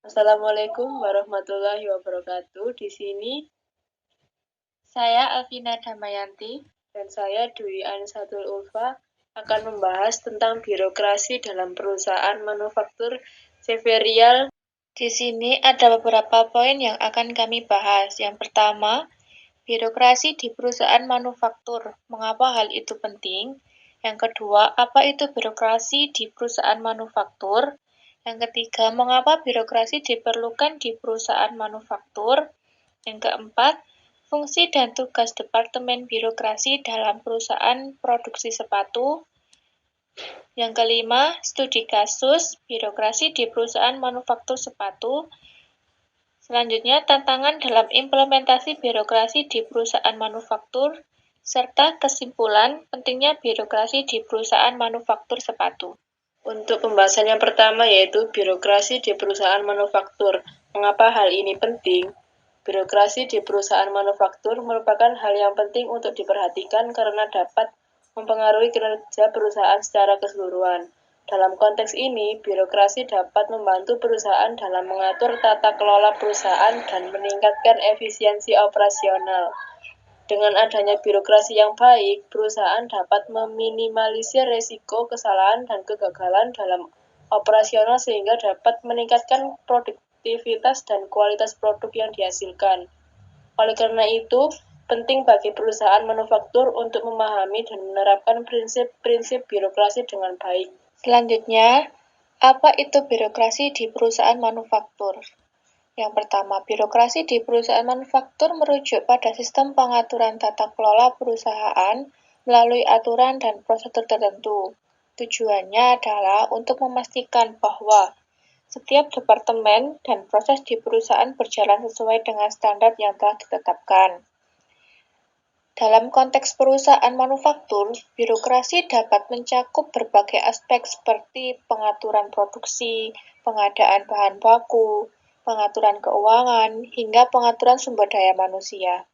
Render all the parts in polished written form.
Assalamualaikum warahmatullahi wabarakatuh. Di sini Saya Alvina Damayanti. dan saya Dwi Anisatul Ulfa akan membahas tentang birokrasi dalam perusahaan manufaktur Severial. Di sini ada beberapa poin yang akan kami bahas. Yang pertama, birokrasi di perusahaan manufaktur. Mengapa hal itu penting? Yang kedua, apa itu birokrasi di perusahaan manufaktur? Yang ketiga, mengapa birokrasi diperlukan di perusahaan manufaktur? Yang keempat, fungsi dan tugas Departemen Birokrasi dalam perusahaan produksi sepatu. Yang kelima, studi kasus birokrasi di perusahaan manufaktur sepatu. Selanjutnya, tantangan dalam implementasi birokrasi di perusahaan manufaktur, serta kesimpulan pentingnya birokrasi di perusahaan manufaktur sepatu. Untuk pembahasan yang pertama yaitu birokrasi di perusahaan manufaktur. Mengapa hal ini penting? Birokrasi di perusahaan manufaktur merupakan hal yang penting untuk diperhatikan karena dapat mempengaruhi kinerja perusahaan secara keseluruhan. Dalam konteks ini, birokrasi dapat membantu perusahaan dalam mengatur tata kelola perusahaan dan meningkatkan efisiensi operasional. Dengan adanya birokrasi yang baik, perusahaan dapat meminimalisir risiko kesalahan dan kegagalan dalam operasional sehingga dapat meningkatkan produktivitas dan kualitas produk yang dihasilkan. Oleh karena itu, penting bagi perusahaan manufaktur untuk memahami dan menerapkan prinsip-prinsip birokrasi dengan baik. Selanjutnya, apa itu birokrasi di perusahaan manufaktur? Yang pertama, birokrasi di perusahaan manufaktur merujuk pada sistem pengaturan tata kelola perusahaan melalui aturan dan prosedur tertentu. Tujuannya adalah untuk memastikan bahwa setiap departemen dan proses di perusahaan berjalan sesuai dengan standar yang telah ditetapkan. Dalam konteks perusahaan manufaktur, birokrasi dapat mencakup berbagai aspek seperti pengaturan produksi, pengadaan bahan baku, pengaturan keuangan, hingga pengaturan sumber daya manusia.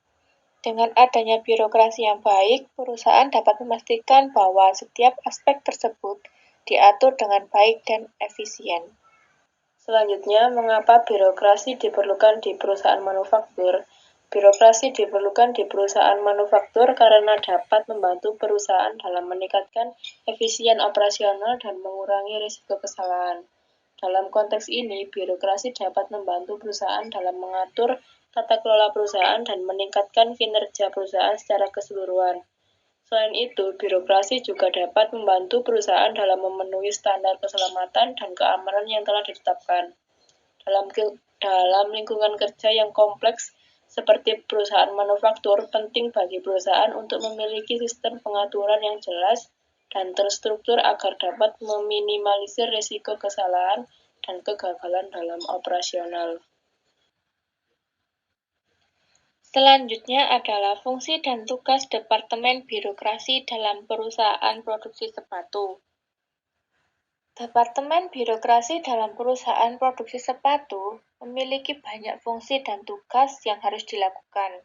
Dengan adanya birokrasi yang baik, perusahaan dapat memastikan bahwa setiap aspek tersebut diatur dengan baik dan efisien. Selanjutnya, mengapa birokrasi diperlukan di perusahaan manufaktur? Birokrasi diperlukan di perusahaan manufaktur karena dapat membantu perusahaan dalam meningkatkan efisien operasional dan mengurangi risiko kesalahan. Dalam konteks ini, birokrasi dapat membantu perusahaan dalam mengatur tata kelola perusahaan dan meningkatkan kinerja perusahaan secara keseluruhan. Selain itu, birokrasi juga dapat membantu perusahaan dalam memenuhi standar keselamatan dan keamanan yang telah ditetapkan. Dalam lingkungan kerja yang kompleks seperti perusahaan manufaktur, penting bagi perusahaan untuk memiliki sistem pengaturan yang jelas dan terstruktur agar dapat meminimalisir risiko kesalahan dan kegagalan dalam operasional. Selanjutnya adalah fungsi dan tugas Departemen Birokrasi dalam perusahaan produksi sepatu. Departemen Birokrasi dalam perusahaan produksi sepatu memiliki banyak fungsi dan tugas yang harus dilakukan.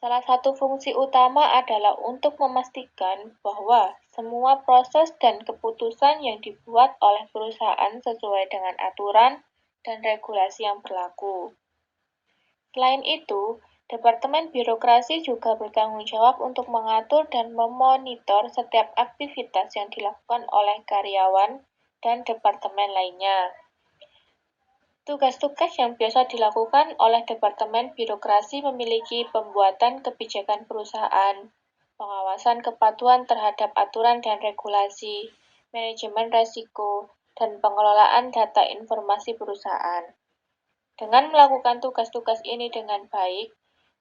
Salah satu fungsi utama adalah untuk memastikan bahwa semua proses dan keputusan yang dibuat oleh perusahaan sesuai dengan aturan dan regulasi yang berlaku. Selain itu, Departemen Birokrasi juga bertanggung jawab untuk mengatur dan memonitor setiap aktivitas yang dilakukan oleh karyawan dan departemen lainnya. Tugas-tugas yang biasa dilakukan oleh Departemen Birokrasi memiliki pembuatan kebijakan perusahaan, pengawasan kepatuhan terhadap aturan dan regulasi, manajemen risiko, dan pengelolaan data informasi perusahaan. Dengan melakukan tugas-tugas ini dengan baik,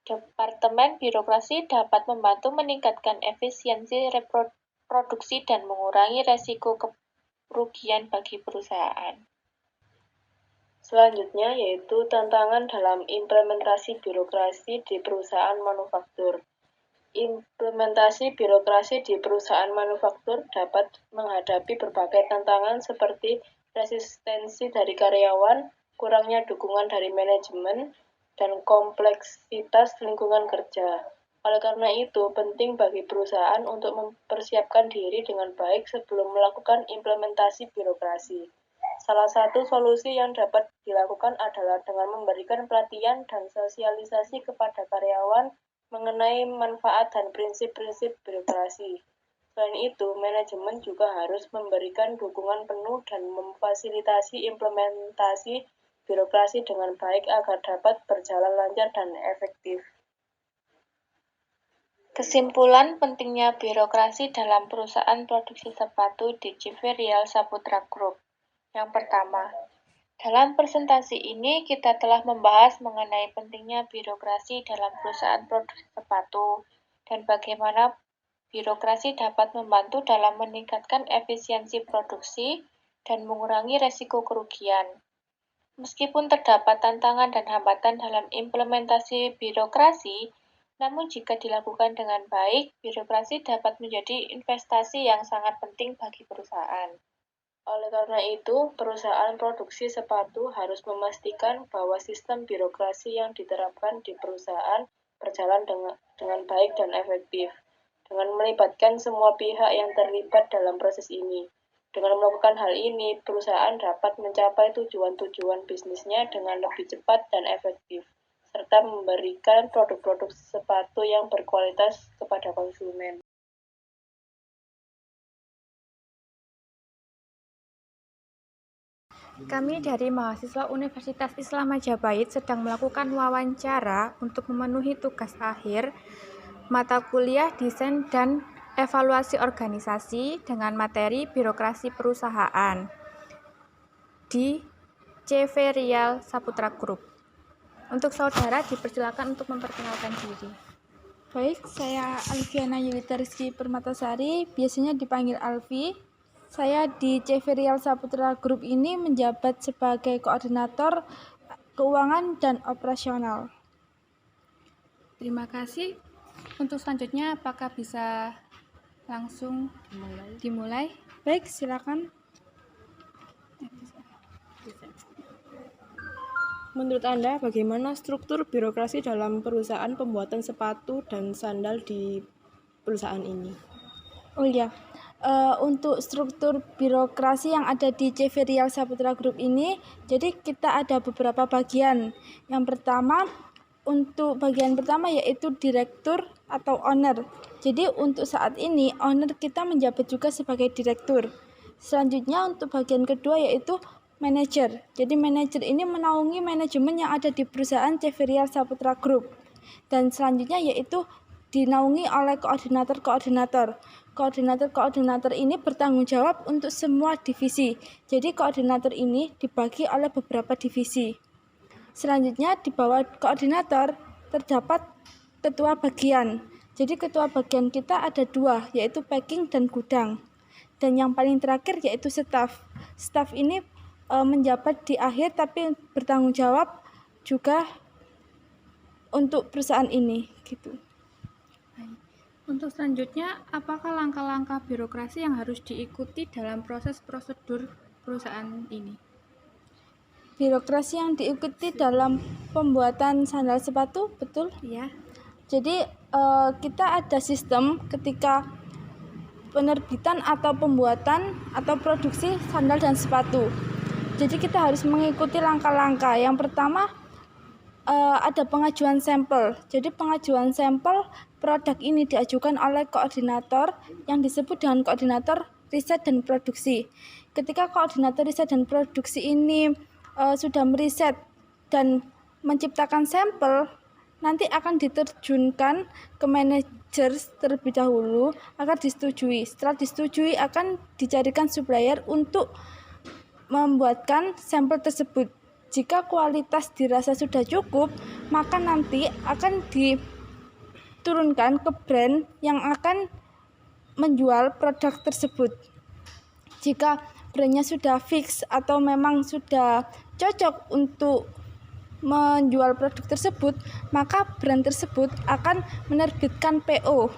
Departemen Birokrasi dapat membantu meningkatkan efisiensi produksi dan mengurangi risiko kerugian bagi perusahaan. Selanjutnya yaitu tantangan dalam implementasi birokrasi di perusahaan manufaktur. Implementasi birokrasi di perusahaan manufaktur dapat menghadapi berbagai tantangan seperti resistensi dari karyawan, kurangnya dukungan dari manajemen, dan kompleksitas lingkungan kerja. Oleh karena itu, penting bagi perusahaan untuk mempersiapkan diri dengan baik sebelum melakukan implementasi birokrasi. Salah satu solusi yang dapat dilakukan adalah dengan memberikan pelatihan dan sosialisasi kepada karyawan mengenai manfaat dan prinsip-prinsip birokrasi. Selain itu, manajemen juga harus memberikan dukungan penuh dan memfasilitasi implementasi birokrasi dengan baik agar dapat berjalan lancar dan efektif. Kesimpulan pentingnya birokrasi dalam perusahaan produksi sepatu di CV Rial Saputra Group. Yang pertama, dalam presentasi ini kita telah membahas mengenai pentingnya birokrasi dalam perusahaan produksi sepatu dan bagaimana birokrasi dapat membantu dalam meningkatkan efisiensi produksi dan mengurangi resiko kerugian. Meskipun terdapat tantangan dan hambatan dalam implementasi birokrasi, namun jika dilakukan dengan baik, birokrasi dapat menjadi investasi yang sangat penting bagi perusahaan. Oleh karena itu, perusahaan produksi sepatu harus memastikan bahwa sistem birokrasi yang diterapkan di perusahaan berjalan dengan baik dan efektif, dengan melibatkan semua pihak yang terlibat dalam proses ini. Dengan melakukan hal ini, perusahaan dapat mencapai tujuan-tujuan bisnisnya dengan lebih cepat dan efektif, serta memberikan produk-produk sepatu yang berkualitas kepada konsumen. Kami dari mahasiswa Universitas Islam Majapahit sedang melakukan wawancara untuk memenuhi tugas akhir mata kuliah Desain dan Evaluasi Organisasi dengan materi Birokrasi Perusahaan di CV Rial Saputra Group. Untuk saudara dipersilakan untuk memperkenalkan diri. Baik, saya Alfiana Yulita Rizky Permatasari, biasanya dipanggil Alfi. Saya di CV Rial Saputra Group ini menjabat sebagai koordinator keuangan dan operasional. Terima kasih. Untuk selanjutnya, apakah bisa langsung dimulai? Baik, silakan. Menurut Anda, bagaimana struktur birokrasi dalam perusahaan pembuatan sepatu dan sandal di perusahaan ini? Oh iya, untuk struktur birokrasi yang ada di CV Rial Saputra Group ini, jadi kita ada beberapa bagian. Yang pertama, untuk bagian pertama yaitu direktur atau owner. Jadi untuk saat ini, owner kita menjabat juga sebagai direktur. Selanjutnya untuk bagian kedua yaitu manajer. Jadi manajer ini menaungi manajemen yang ada di perusahaan CV Rial Saputra Group. Dan selanjutnya yaitu dinaungi oleh koordinator-koordinator. Koordinator-koordinator ini bertanggung jawab untuk semua divisi. Jadi koordinator ini dibagi oleh beberapa divisi. Selanjutnya di bawah koordinator terdapat ketua bagian. Jadi ketua bagian kita ada 2, yaitu packing dan gudang. Dan yang paling terakhir yaitu staff. Staff ini menjabat di akhir tapi bertanggung jawab juga untuk perusahaan ini gitu. Untuk selanjutnya, apakah langkah-langkah birokrasi yang harus diikuti dalam proses prosedur perusahaan ini? Birokrasi yang diikuti dalam pembuatan sandal sepatu, betul? Ya. Jadi kita ada sistem ketika penerbitan atau pembuatan atau produksi sandal dan sepatu. Jadi kita harus mengikuti langkah-langkah. Yang pertama ada pengajuan sampel. Jadi pengajuan sampel produk ini diajukan oleh koordinator yang disebut dengan koordinator riset dan produksi. Ketika koordinator riset dan produksi ini sudah meriset dan menciptakan sampel, nanti akan diterjunkan ke manajer terlebih dahulu agar disetujui. Setelah disetujui akan dicarikan supplier untuk membuatkan sampel tersebut. Jika kualitas dirasa sudah cukup, maka nanti akan diturunkan ke brand yang akan menjual produk tersebut. Jika brandnya sudah fix atau memang sudah cocok untuk menjual produk tersebut, maka brand tersebut akan menerbitkan PO.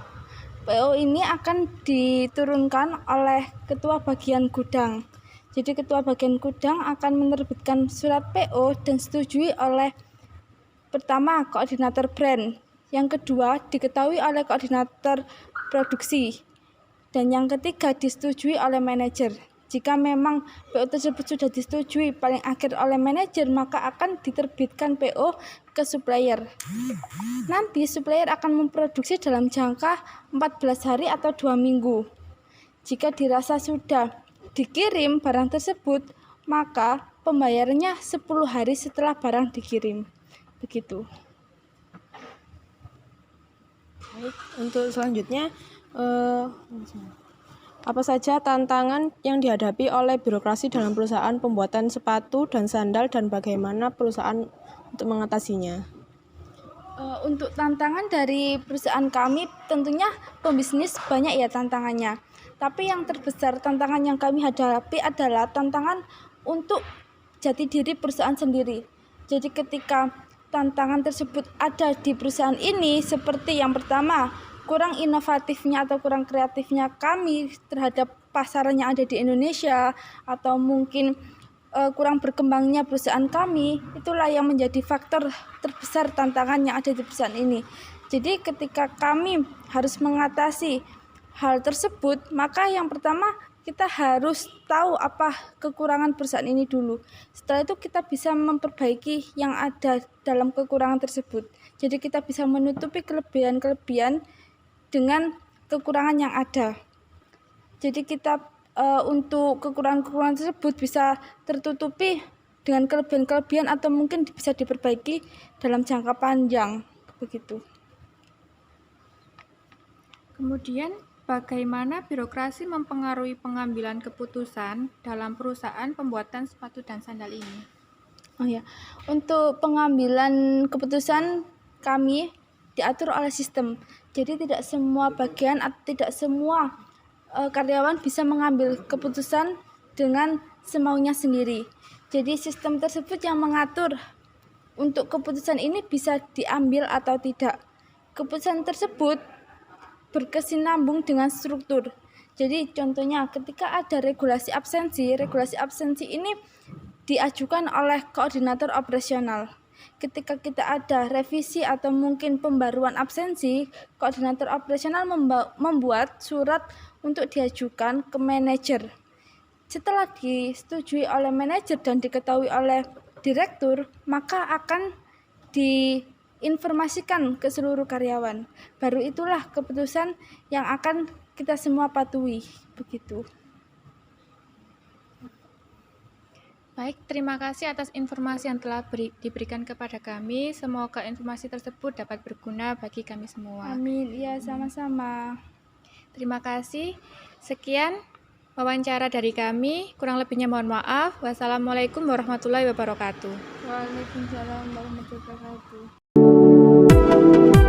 PO ini akan diturunkan oleh ketua bagian gudang. Jadi ketua bagian gudang akan menerbitkan surat PO dan disetujui oleh pertama koordinator brand, yang kedua diketahui oleh koordinator produksi, dan yang ketiga disetujui oleh manajer. Jika memang PO tersebut sudah disetujui paling akhir oleh manajer, maka akan diterbitkan PO ke supplier. Nanti supplier akan memproduksi dalam jangka 14 hari atau 2 minggu. Jika dirasa sudah dikirim barang tersebut, maka pembayarannya 10 hari setelah barang dikirim. Begitu. Baik, untuk selanjutnya, apa saja tantangan yang dihadapi oleh birokrasi dalam perusahaan pembuatan sepatu dan sandal dan bagaimana perusahaan untuk mengatasinya? Untuk tantangan dari perusahaan kami, tentunya pembisnis banyak ya tantangannya. Tapi yang terbesar tantangan yang kami hadapi adalah tantangan untuk jati diri perusahaan sendiri. Jadi ketika tantangan tersebut ada di perusahaan ini, seperti yang pertama, kurang inovatifnya atau kurang kreatifnya kami terhadap pasaran yang ada di Indonesia, atau mungkin kurang berkembangnya perusahaan kami, itulah yang menjadi faktor terbesar tantangan yang ada di perusahaan ini. Jadi ketika kami harus mengatasi hal tersebut, maka yang pertama kita harus tahu apa kekurangan perusahaan ini dulu. Setelah itu kita bisa memperbaiki yang ada dalam kekurangan tersebut. Jadi kita bisa menutupi kelebihan-kelebihan dengan kekurangan yang ada. Jadi kita untuk kekurangan-kekurangan tersebut bisa tertutupi dengan kelebihan-kelebihan atau mungkin bisa diperbaiki dalam jangka panjang. Begitu. Kemudian, bagaimana birokrasi mempengaruhi pengambilan keputusan dalam perusahaan pembuatan sepatu dan sandal ini? Oh ya, untuk pengambilan keputusan kami diatur oleh sistem. Jadi tidak semua bagian atau tidak semua karyawan bisa mengambil keputusan dengan semaunya sendiri. Jadi sistem tersebut yang mengatur untuk keputusan ini bisa diambil atau tidak. Keputusan tersebut berkesinambung dengan struktur. Jadi contohnya ketika ada regulasi absensi ini diajukan oleh koordinator operasional. Ketika kita ada revisi atau mungkin pembaruan absensi, koordinator operasional membuat surat untuk diajukan ke manajer. Setelah disetujui oleh manajer dan diketahui oleh direktur, maka akan diinformasikan ke seluruh karyawan. Baru itulah keputusan yang akan kita semua patuhi. Begitu. Baik, terima kasih atas informasi yang telah diberikan kepada kami. Semoga informasi tersebut dapat berguna bagi kami semua. Amin. Ya, sama-sama. Terima kasih. Sekian wawancara dari kami. Kurang lebihnya mohon maaf. Wassalamualaikum warahmatullahi wabarakatuh. Waalaikumsalam warahmatullahi wabarakatuh.